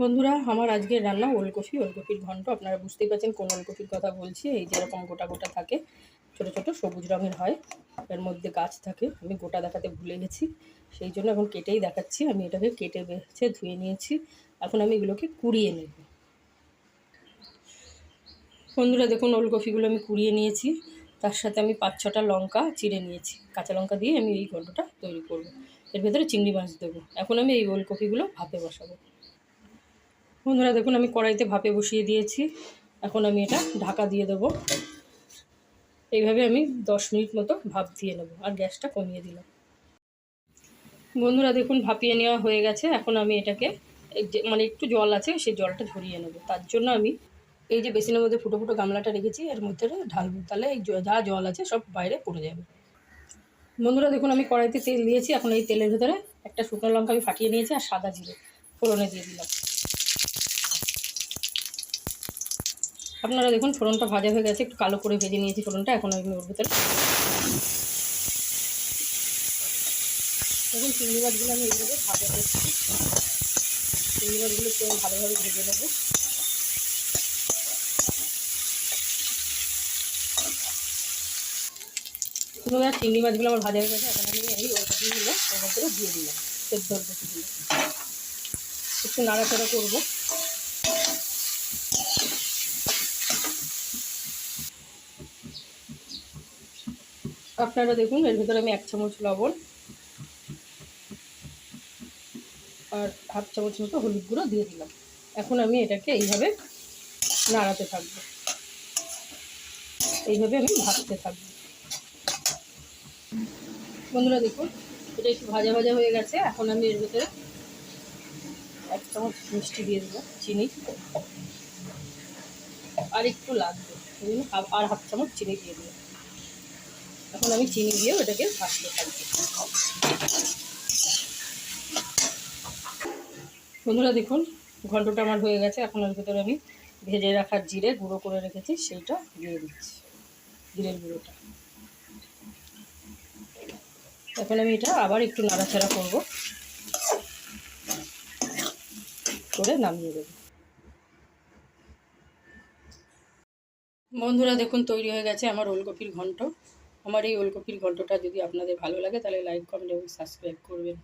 বন্ধুরা, আমার আজকের রান্না ওলকপির ঘন্ট। আপনারা বুঝতেই পারছেন কোন ওলকপির কথা বলছি। এই যে এরকম গোটা গোটা থাকে, ছোট ছোট সবুজ রঙের হয়, এর মধ্যে গাছ থাকে। আমি গোটা দেখাতে ভুলে গেছি, সেই জন্য এখন কেটেই দেখাচ্ছি। আমি এটাকে কেটে বেছে ধুয়ে নিয়েছি। এখন আমি এগুলোকে কুড়িয়ে নেব। বন্ধুরা দেখুন, ওলকপিগুলো আমি কুড়িয়ে নিয়েছি। তার সাথে আমি 5-6টা লঙ্কা চিড়ে নিয়েছি। কাঁচা লঙ্কা দিয়ে আমি এই ঘন্টটা তৈরি করব। এর ভেতরে চিংড়ি মাছ দেবো। এখন আমি এই ওলকপিগুলো ভাপে বসাবো। বন্ধুরা দেখুন, আমি কড়াইতে ভাপে বসিয়ে দিয়েছি। এখন আমি এটা ঢাকা দিয়ে দেবো। এইভাবে আমি 10 মিনিট মতো ভাপ দিয়ে নেব, আর গ্যাসটা কমিয়ে দিলাম। বন্ধুরা দেখুন, ভাপিয়ে নেওয়া হয়ে গেছে। এখন আমি এটাকে একটু জল আছে, সেই জলটা ঝরিয়ে নেব। তার জন্য আমি এই যে বেসিনের মধ্যে ফুটো ফুটো গামলাটা রেখেছি, এর মধ্যে ঢালবো। তাহলে এই যা জল আছে সব বাইরে পড়ে যাবে। বন্ধুরা দেখুন, আমি কড়াইতে তেল দিয়েছি। এখন এই তেলের ভেতরে একটা শুকনো লঙ্কা আমি ফাটিয়ে নিয়েছি, আর সাদা জিরে ফোড়নে দিয়ে দিলাম। আপনারা দেখুন, ফোড়নটা ভাজা হয়ে গেছে, একটু কালো করে ভেজে নিয়েছি ফোড়নটা। এখন আমি ওর ভেতরে দেখুন চিংড়ি মাছগুলো আমি এইভাবে ভাজা করছি। চিংড়ি মাছগুলো একটু ভালোভাবে ভেজে নেবো। চিংড়ি মাছগুলো আমার ভাজা হয়ে গেছে। এখন আমি এই ওলকপিগুলো ওর ভেতরে দিয়ে দিলাম। সেদ্ধ ওলকপিগুলো একটু নাড়াচাড়া করবো। আপনারা দেখুন, এর ভেতরে আমি 1 চামচ লবণ আর 1/2 চামচ মতো হলুদ গুঁড়ো দিয়ে দিলাম। এখন আমি এটাকে এইভাবে নাড়াতে থাকবো, এইভাবে আমি ভাজতে থাকবো। বন্ধুরা দেখুন, এটা একটু ভাজা ভাজা হয়ে গেছে। এখন আমি এর ভেতরে 1 চামচ মিষ্টি দিয়ে দেবো, চিনি আর একটু লাগবে, ওই জন্য আর 1/2 চামচ চিনি দিয়ে দেবো। এখন আমি চিনি দিয়েও এটাকে ভাজতে থাকবো। বন্ধুরা দেখুন, ঘন্টটা আমার হয়ে গেছে। এখন এর ভেতরে আমি ভেজে রাখা জিরে গুঁড়ো করে রেখেছি, সেইটা দিয়ে দিচ্ছি, জিরের গুঁড়োটা। এখন আমি এটা আবার একটু নাড়াচাড়া করব, করে নামিয়ে দেবো। বন্ধুরা দেখুন, তৈরি হয়ে গেছে আমার ওলকপির ঘন্ট। আমার এই ওলকপির ঘন্টটা যদি আপনাদের ভালো লাগে, তাহলে লাইক, কমেন্ট এবং সাবস্ক্রাইব করবেন।